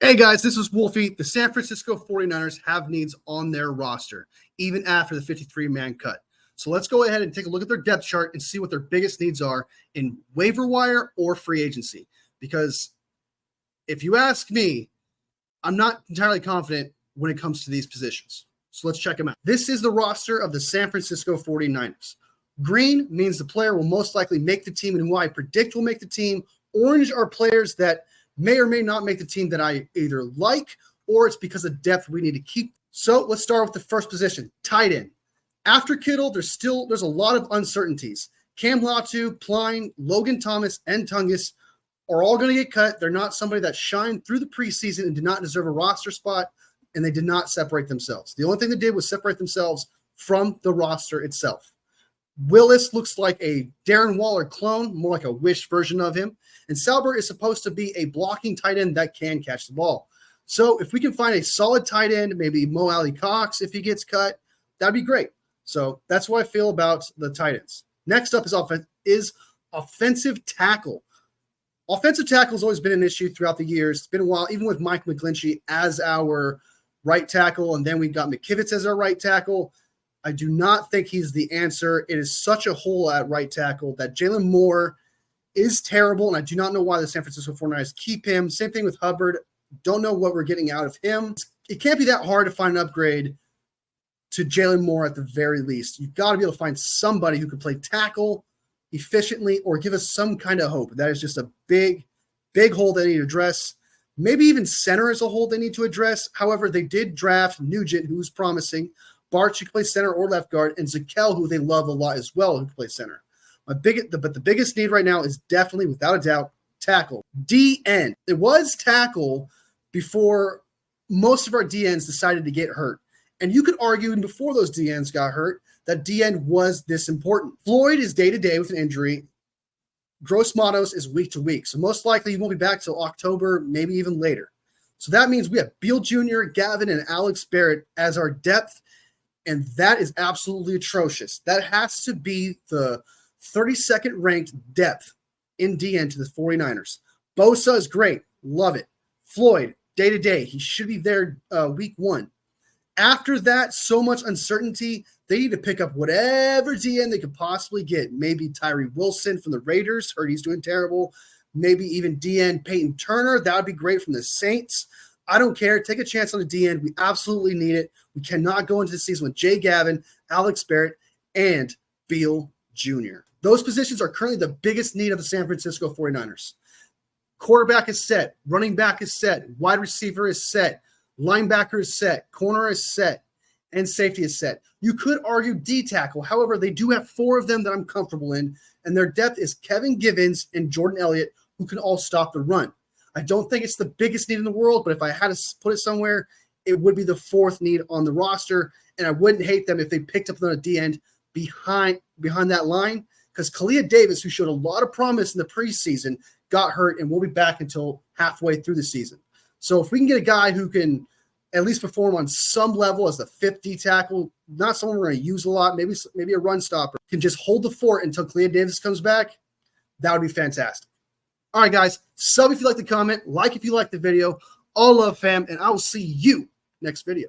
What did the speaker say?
Hey guys, this is Wolfie. The San Francisco 49ers have needs on their roster, even after the 53-man cut. So let's go ahead and take a look at their depth chart and see what their biggest needs are in waiver wire or free agency. Because if you ask me, I'm not entirely confident when it comes to these positions. So let's check them out. This is the roster of the San Francisco 49ers. Green means the player will most likely make the team and who I predict will make the team. Orange are players that may or may not make the team that I either like or it's because of depth we need to keep. So let's start with the first position, tight end. After Kittle, there's a lot of uncertainties. Cam Latu, Pline, Logan Thomas, and Tungus are all going to get cut. They're not somebody that shined through the preseason and did not deserve a roster spot, and they did not separate themselves. The only thing they did was separate themselves from the roster itself. Willis looks like a Darren Waller clone, more like a Wish version of him. And Salbert is supposed to be a blocking tight end that can catch the ball. So if we can find a solid tight end, maybe Mo Alley Cox if he gets cut, that'd be great. So that's what I feel about the tight ends. Next up is offensive tackle. Offensive tackle has always been an issue throughout the years. It's been a while, even with Mike McGlinchey as our right tackle, and then we got McKivitz as our right tackle. I do not think he's the answer. It is such a hole at right tackle that Jalen Moore is terrible, and I do not know why the San Francisco 49ers keep him. Same thing with Hubbard. Don't know what we're getting out of him. It can't be that hard to find an upgrade to Jalen Moore at the very least. You've got to be able to find somebody who can play tackle efficiently or give us some kind of hope. That is just a big, big hole they need to address. Maybe even center is a hole they need to address. However, they did draft Nugent, who's promising. Barch, who can play center or left guard, and Zakel, who they love a lot as well, who can play center. But the biggest need right now is definitely, without a doubt, tackle. DN. It was tackle before most of our DNs decided to get hurt. And you could argue, even before those DNs got hurt, that DN was this important. Floyd is day-to-day with an injury. Gross Matos is week-to-week. So most likely he won't be back till October, maybe even later. So that means we have Beal Jr., Gavin, and Alex Barrett as our depth. And that is absolutely atrocious. That has to be the 32nd ranked depth in DN to the 49ers. Bosa is great. Love it. Floyd, day-to-day. He should be there week one. After that, so much uncertainty, they need to pick up whatever DN they could possibly get. Maybe Tyree Wilson from the Raiders. Heard he's doing terrible. Maybe even DN Peyton Turner. That would be great from the Saints. I don't care. Take a chance on the DN. We absolutely need it. We cannot go into the season with Jay Gavin, Alex Barrett, and Beal Jr. Those positions are currently the biggest need of the San Francisco 49ers. Quarterback is set. Running back is set. Wide receiver is set. Linebacker is set. Corner is set. And safety is set. You could argue D-tackle. However, they do have four of them that I'm comfortable in, and their depth is Kevin Givens and Jordan Elliott, who can all stop the run. I don't think it's the biggest need in the world, but if I had to put it somewhere, it would be the fourth need on the roster, and I wouldn't hate them if they picked up another D-end behind that line, because Kalia Davis, who showed a lot of promise in the preseason, got hurt and won't be back until halfway through the season. So if we can get a guy who can at least perform on some level as the fifth D tackle, not someone we're going to use a lot, maybe a run stopper, can just hold the fort until Kalia Davis comes back, that would be fantastic. All right, guys, sub if you like the comment, like if you like the video. All love, fam, and I will see you next video.